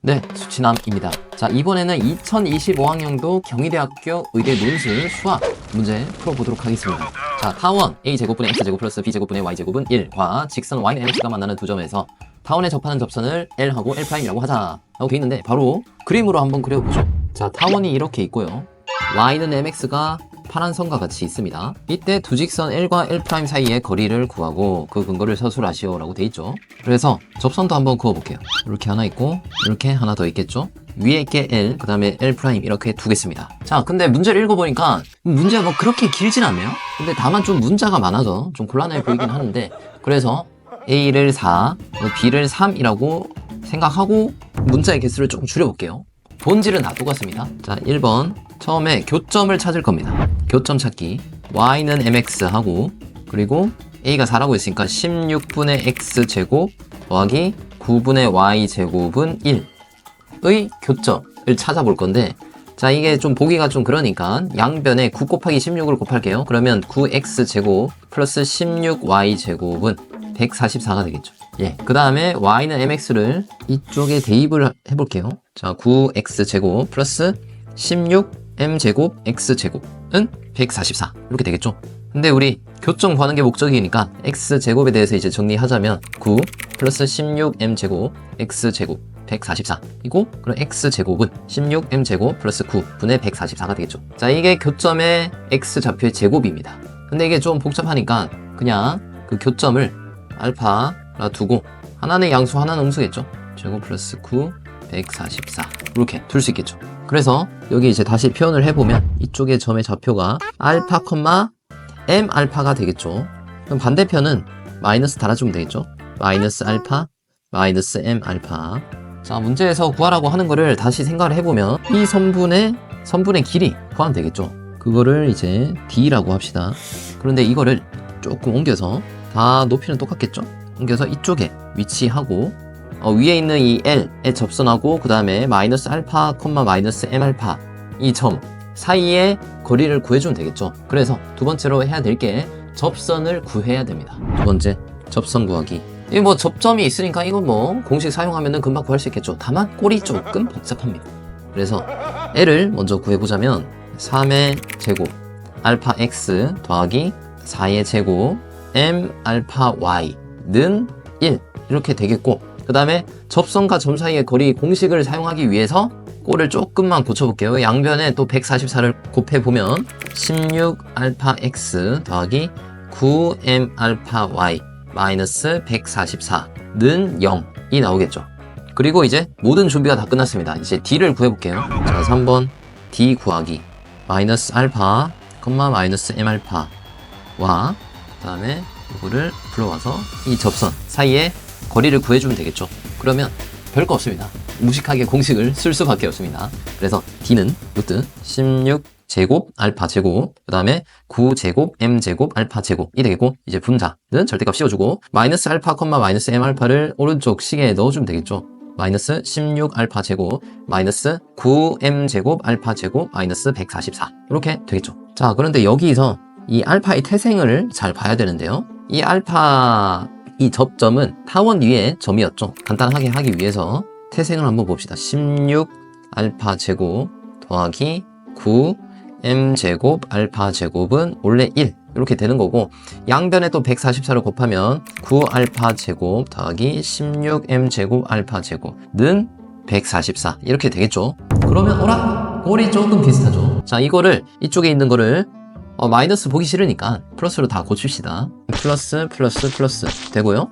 네, 수치남입니다. 자, 이번에는 2025학년도 경희대학교 의대 논술 수학 문제 풀어보도록 하겠습니다. 자, 타원 a제곱분의 x제곱 플러스 b제곱분의 y제곱은 1과 직선 y는 mx가 만나는 두 점에서 타원에 접하는 접선을 L하고 L'이라고 하자 라고 돼 있는데, 바로 그림으로 한번 그려보죠. 자, 타원이 이렇게 있고요. y는 mx가 파란 선과 같이 있습니다. 이때 두 직선 L과 L' 사이의 거리를 구하고 그 근거를 서술하시오 라고 돼 있죠. 그래서 접선도 한번 그어볼게요. 이렇게 하나 있고 이렇게 하나 더 있겠죠. 위에 게 L, 그 다음에 L' 이렇게 두겠습니다. 자, 근데 문제를 읽어보니까 문제가 뭐 그렇게 길진 않네요. 근데 다만 좀 문자가 많아서 좀 곤란해 보이긴 하는데, 그래서 A를 4, B를 3이라고 생각하고 문자의 개수를 조금 줄여볼게요. 본질은 다 똑같습니다. 자, 1번 처음에 교점을 찾을 겁니다. 교점 찾기. y는 mx 하고, 그리고 a가 4라고 했으니까 16분의 x제곱 더하기 9분의 y제곱은 1의 교점을 찾아볼 건데, 자, 이게 좀 보기가 좀 그러니까 양변에 9 곱하기 16을 곱할게요. 그러면 9x제곱 플러스 16y제곱은 144가 되겠죠. 예, 그 다음에 y는 mx를 이쪽에 대입을 해볼게요. 자, 9x제곱 플러스 16m제곱 x제곱은 144 이렇게 되겠죠. 근데 우리 교점 구하는 게 목적이니까 x제곱에 대해서 이제 정리하자면 9 플러스 16m제곱 x제곱 144이고, 그럼 x제곱은 16m제곱 플러스 9분의 144가 되겠죠. 자, 이게 교점의 x좌표의 제곱입니다. 근데 이게 좀 복잡하니까 그냥 그 교점을 알파라 두고 하나는 양수 하나는 음수겠죠. 제곱 플러스 9 144 이렇게 둘 수 있겠죠. 그래서 여기 이제 다시 표현을 해보면 이쪽의 점의 좌표가 알파, m 알파가 되겠죠. 그럼 반대편은 마이너스 달아주면 되겠죠. 마이너스 알파, 마이너스 m 알파. 자, 문제에서 구하라고 하는 거를 다시 생각을 해보면 이 선분의 길이 구하면 되겠죠. 그거를 이제 d라고 합시다. 그런데 이거를 조금 옮겨서, 다 높이는 똑같겠죠? 옮겨서 이쪽에 위치하고, 위에 있는 이 L에 접선하고, 그 다음에 마이너스 알파, 마이너스 m 알파 이 점 사이의 거리를 구해주면 되겠죠. 그래서 두 번째로 해야 될 게 접선을 구해야 됩니다. 두 번째, 접선 구하기. 이거 뭐 접점이 있으니까 이건 뭐 공식 사용하면은 금방 구할 수 있겠죠. 다만 꼴이 조금 복잡합니다. 그래서 L을 먼저 구해보자면 3의 제곱 알파 x 더하기 4의 제곱 m 알파 y는 1 이렇게 되겠고, 그 다음에 접선과 점 사이의 거리 공식을 사용하기 위해서 꼴을 조금만 고쳐볼게요. 양변에 또 144를 곱해보면 16 알파 x 더하기 9m 알파 y 마이너스 144는 0이 나오겠죠. 그리고 이제 모든 준비가 다 끝났습니다. 이제 d를 구해볼게요. 자, 3번 d 구하기. 마이너스 알파, 마이너스 m 알파와 그 다음에 이거를 불러와서 이 접선 사이에 거리를 구해주면 되겠죠. 그러면 별거 없습니다. 무식하게 공식을 쓸 수밖에 없습니다. 그래서 d는 루트 16제곱 알파 제곱, 그 다음에 9제곱 m제곱 알파 제곱이 되겠고, 이제 분자는 절대값 씌워주고 마이너스 알파, 마이너스 m 알파를 오른쪽 식에 넣어주면 되겠죠. 마이너스 16 알파 제곱 마이너스 9m 제곱 알파 제곱 마이너스 144 이렇게 되겠죠. 자, 그런데 여기서 이 알파의 태생을 잘 봐야 되는데요. 이 알파 이 접점은 타원 위에 점이었죠. 간단하게 하기 위해서 태생을 한번 봅시다. 16 알파 제곱 더하기 9m 제곱 알파 제곱은 원래 1 이렇게 되는 거고, 양변에 또 144를 곱하면 9 알파 제곱 더하기 16m 제곱 알파 제곱는 144 이렇게 되겠죠. 그러면 오라? 꼴이 조금 비슷하죠. 자, 이거를 이쪽에 있는 거를 마이너스 보기 싫으니까 플러스로 다 고칩시다. 플러스 되고요.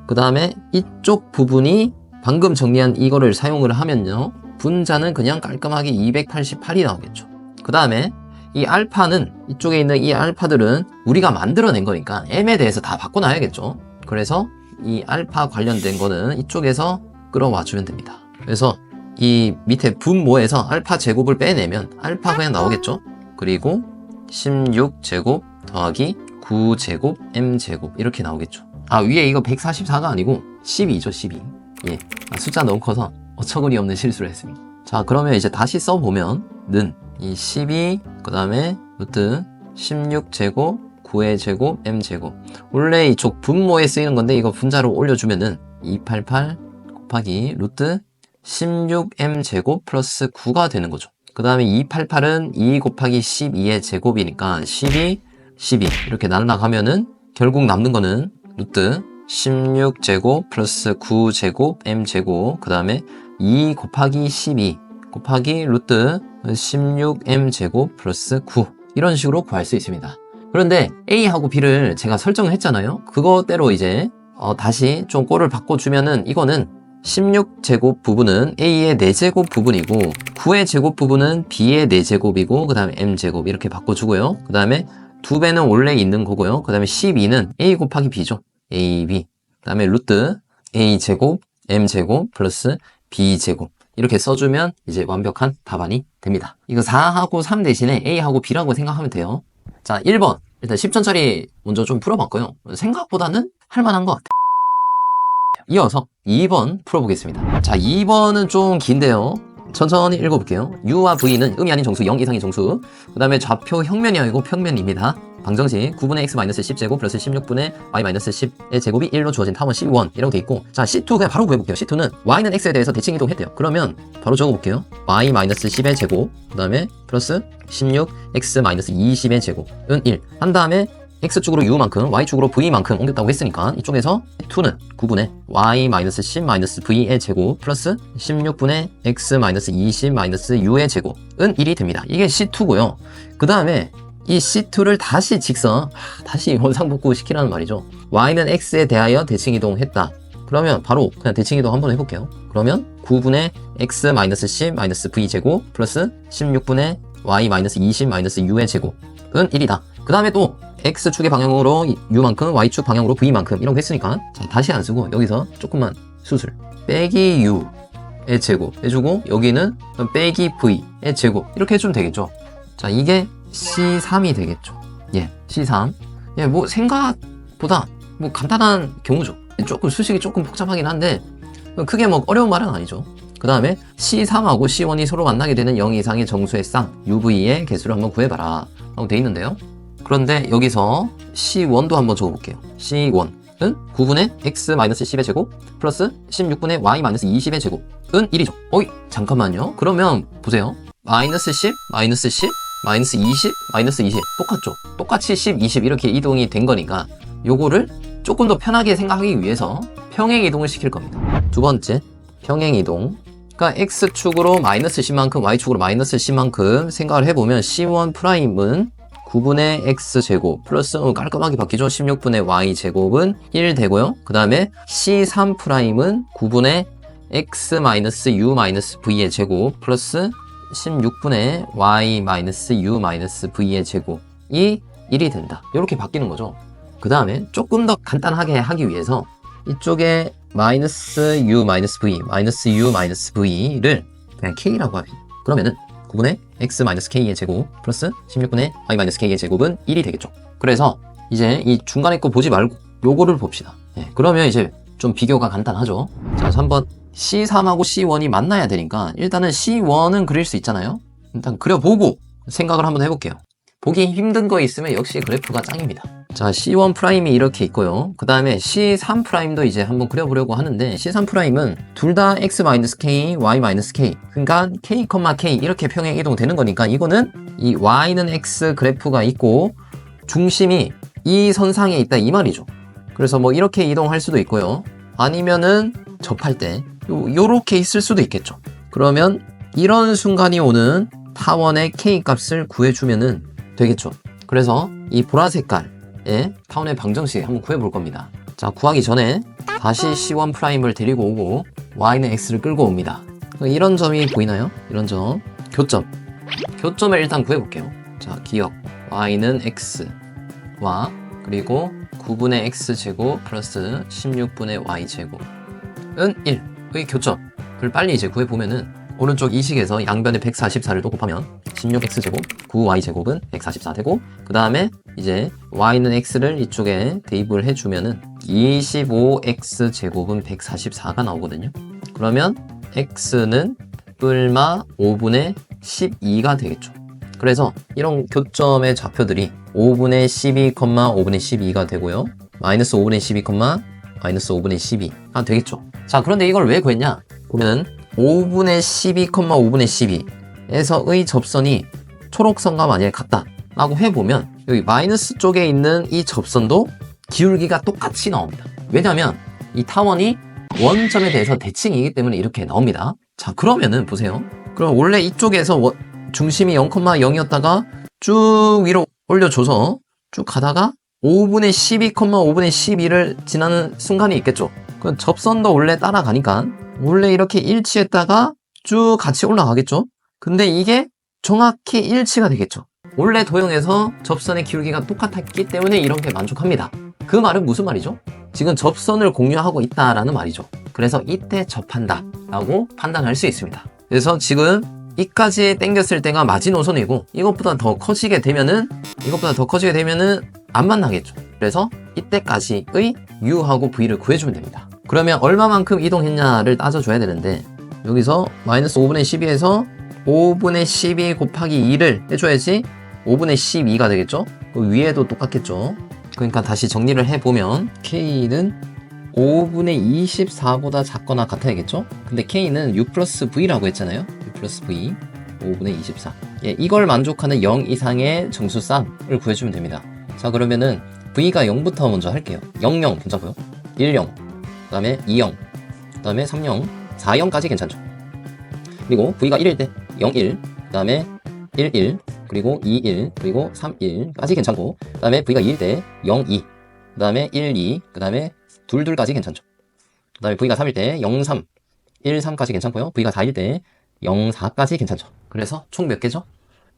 그 다음에 이쪽 부분이 방금 정리한 이거를 사용을 하면요, 분자는 그냥 깔끔하게 288이 나오겠죠. 그 다음에 이 알파는, 이쪽에 있는 이 알파들은 우리가 만들어낸 거니까 m에 대해서 다 바꿔놔야겠죠. 그래서 이 알파 관련된 거는 이쪽에서 끌어와 주면 됩니다. 그래서 이 밑에 분모에서 알파 제곱을 빼내면 알파 그냥 나오겠죠. 그리고 16제곱 더하기 9제곱 m제곱 이렇게 나오겠죠. 아, 위에 이거 144가 아니고 12죠, 12. 예, 숫자 너무 커서 어처구니 없는 실수를 했습니다. 자, 그러면 이제 다시 써보면 는 이 12, 그 다음에 루트 16제곱 9의 제곱 m제곱, 원래 이쪽 분모에 쓰이는 건데 이거 분자로 올려주면은 288 곱하기 루트 16m제곱 플러스 9가 되는 거죠. 그 다음에 288은 2 곱하기 12의 제곱이니까 12, 12 이렇게 날라가면은 결국 남는 거는 루트 16제곱 플러스 9제곱 m제곱 그 다음에 2 곱하기 12 곱하기 루트 16m제곱 플러스 9 이런 식으로 구할 수 있습니다. 그런데 A하고 B를 제가 설정을 했잖아요. 그거대로 이제 다시 좀 꼴을 바꿔주면은 이거는 16제곱 부분은 A의 4제곱 부분이고 9의 제곱 부분은 B의 4제곱이고 그 다음에 M제곱 이렇게 바꿔주고요. 그 다음에 2배는 원래 있는 거고요. 그 다음에 12는 A 곱하기 B죠. A, B 그 다음에 루트 A제곱, M제곱 플러스 B제곱 이렇게 써주면 이제 완벽한 답안이 됩니다. 이거 4하고 3 대신에 A하고 B라고 생각하면 돼요. 자 1번 일단 10점짜리 먼저 좀 풀어봤고요. 생각보다는 할만한 것 같아요. 이어서 2번 풀어보겠습니다. 자 2번은 좀 긴데요. 천천히 읽어볼게요. U와 V는 음이 아닌 정수, 0 이상의 정수. 그 다음에 좌표 형면이 아니고 평면입니다. 방정식 9분의 x-10제곱 플러스 16분의 y-10의 제곱이 1로 주어진 타원 C1 이라고 돼 있고, 자 C2 그냥 바로 구해볼게요. C2는 y는 x에 대해서 대칭 이동했대요. 그러면 바로 적어볼게요. y-10의 제곱 그 다음에 플러스 16x-20의 제곱은 1 한 다음에 x축으로 u만큼 y축으로 v만큼 옮겼다고 했으니까 이쪽에서 2는 9분의 y-10-v의 제곱 플러스 16분의 x-20-u의 제곱은 1이 됩니다. 이게 C2고요. 그 다음에 이 C2를 다시 직선, 다시 원상복구 시키라는 말이죠. y는 x에 대하여 대칭이동했다. 그러면 바로 그냥 대칭이동 한번 해볼게요. 그러면 9분의 x-10-v 제곱 플러스 16분의 y-20-u의 제곱은 1이다. 그 다음에 또 x축의 방향으로 u만큼 y축 방향으로 v만큼 이런 거 했으니까 자, 다시 안 쓰고 여기서 조금만 수술 빼기 u의 제곱 해주고 여기는 빼기 v의 제곱 이렇게 해주면 되겠죠. 자 이게 C3이 되겠죠. 예, C3. 예, 뭐 생각보다 뭐 간단한 경우죠. 조금 수식이 조금 복잡하긴 한데 크게 뭐 어려운 말은 아니죠. 그 다음에 C3하고 C1이 서로 만나게 되는 0 이상의 정수의 쌍 UV의 개수를 한번 구해봐라 라고 돼 있는데요. 그런데 여기서 C1도 한번 적어볼게요. C1은 9분의 x-10의 제곱 플러스 16분의 y-20의 제곱은 1이죠. 어이 잠깐만요. 그러면 보세요. 마이너스 10, 마이너스 10, 마이너스 20, 마이너스 20 똑같죠. 똑같이 10, 20 이렇게 이동이 된 거니까 요거를 조금 더 편하게 생각하기 위해서 평행 이동을 시킬 겁니다. 두 번째 평행 이동. 그러니까 x축으로 마이너스 10만큼 y축으로 마이너스 10만큼 생각을 해보면 C1 프라임은 9분의 x제곱 플러스 깔끔하게 바뀌죠. 16분의 y제곱은 1 되고요. 그 다음에 C3 프라임은 9분의 x-u-v의 제곱 플러스 16분의 y-u-v의 제곱이 1이 된다. 이렇게 바뀌는 거죠. 그 다음에 조금 더 간단하게 하기 위해서 이쪽에 마이너스 u v, 마이너스 u v를 그냥 k라고 하면 그러면은 9분의 x-k의 제곱 플러스 16분의 y-k의 제곱은 1이 되겠죠. 그래서 이제 이 중간에 거 보지 말고 요거를 봅시다. 예, 그러면 이제 좀 비교가 간단하죠. 자, 그래서 한번 C3하고 C1이 만나야 되니까 일단은 C1은 그릴 수 있잖아요. 일단 그려보고 생각을 한번 해볼게요. 보기 힘든 거 있으면 역시 그래프가 짱입니다. 자, C1 프라임이 이렇게 있고요. 그 다음에 C3 프라임도 이제 한번 그려보려고 하는데 C3 프라임은 둘 다 x-k, y-k 그러니까 k, k 이렇게 평행 이동되는 거니까 이거는 이 y는 x 그래프가 있고 중심이 이 선상에 있다 이 말이죠. 그래서 뭐 이렇게 이동할 수도 있고요. 아니면은 접할 때 요렇게 있을 수도 있겠죠. 그러면 이런 순간이 오는 타원의 k 값을 구해주면은 되겠죠. 그래서 이 보라 색깔의 타원의 방정식 한번 구해볼 겁니다. 자, 구하기 전에 다시 C1 프라임을 데리고 오고 y는 x를 끌고 옵니다. 이런 점이 보이나요? 이런 점. 교점을 일단 구해볼게요. 자, 기억 y는 x와 그리고 9분의 x제곱 플러스 16분의 y제곱은 1의 교점을 빨리 이제 구해보면은 오른쪽 이 식에서 양변에 144를 또 곱하면 16x제곱 9y제곱은 144 되고 그 다음에 이제 y는 x를 이쪽에 대입을 해주면은 25x제곱은 144가 나오거든요. 그러면 x는 뿔마 5분의 12가 되겠죠. 그래서 이런 교점의 좌표들이 5분의 12, 5분의 12가 되고요. 마이너스 5분의 12, 마이너스 5분의 12가 되겠죠. 자, 그런데 이걸 왜 구했냐? 보면은 5분의 12, 5분의 12에서의 접선이 초록선과 만약에 같다 라고 해보면 여기 마이너스 쪽에 있는 이 접선도 기울기가 똑같이 나옵니다. 왜냐면 이 타원이 원점에 대해서 대칭이기 때문에 이렇게 나옵니다. 자, 그러면은 보세요. 그럼 원래 이쪽에서 중심이 0,0이었다가 쭉 위로 올려줘서 쭉 가다가 5분의 12, 5분의 12를 지나는 순간이 있겠죠. 그럼 접선도 원래 따라가니까 원래 이렇게 일치했다가 쭉 같이 올라가겠죠. 근데 이게 정확히 일치가 되겠죠. 원래 도형에서 접선의 기울기가 똑같았기 때문에 이렇게 만족합니다. 그 말은 무슨 말이죠? 지금 접선을 공유하고 있다라는 말이죠. 그래서 이때 접한다 라고 판단할 수 있습니다. 그래서 지금 이까지 당겼을 때가 마지노선이고 이것보다 더 커지게 되면은 안 만나겠죠. 그래서 이때까지의 U하고 V를 구해주면 됩니다. 그러면 얼마만큼 이동했냐를 따져줘야 되는데 여기서 마이너스 5분의 12에서 5분의 12 곱하기 2를 해줘야지 5분의 12가 되겠죠? 그 위에도 똑같겠죠? 그러니까 다시 정리를 해보면 K는 5분의 24보다 작거나 같아야겠죠? 근데 K는 U 플러스 V라고 했잖아요? U 플러스 V 5분의 24. 예, 이걸 만족하는 0 이상의 정수쌍을 구해주면 됩니다. 자, 그러면은 V가 0부터 먼저 할게요. 0, 0 괜찮고요. 1, 0, 그 다음에 2, 0, 그 다음에 3, 0, 4, 0까지 괜찮죠? 그리고 V가 1일 때 0, 1, 그 다음에 1, 1, 그리고 2, 1, 그리고 3, 1까지 괜찮고, 그 다음에 V가 2일 때 0, 2, 그 다음에 1, 2, 그 다음에 2, 2까지 괜찮죠. 그 다음에 V가 3일 때 0, 3, 1, 3까지 괜찮고요. V가 4일 때 0, 4까지 괜찮죠. 그래서 총 몇 개죠?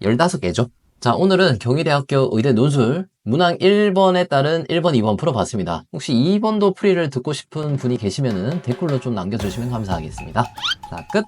15개죠. 자, 오늘은 경희대학교 의대 논술 문항 1번에 따른 1번, 2번 풀어봤습니다. 혹시 2번도 풀이를 듣고 싶은 분이 계시면은 댓글로 좀 남겨주시면 감사하겠습니다. 자, 끝!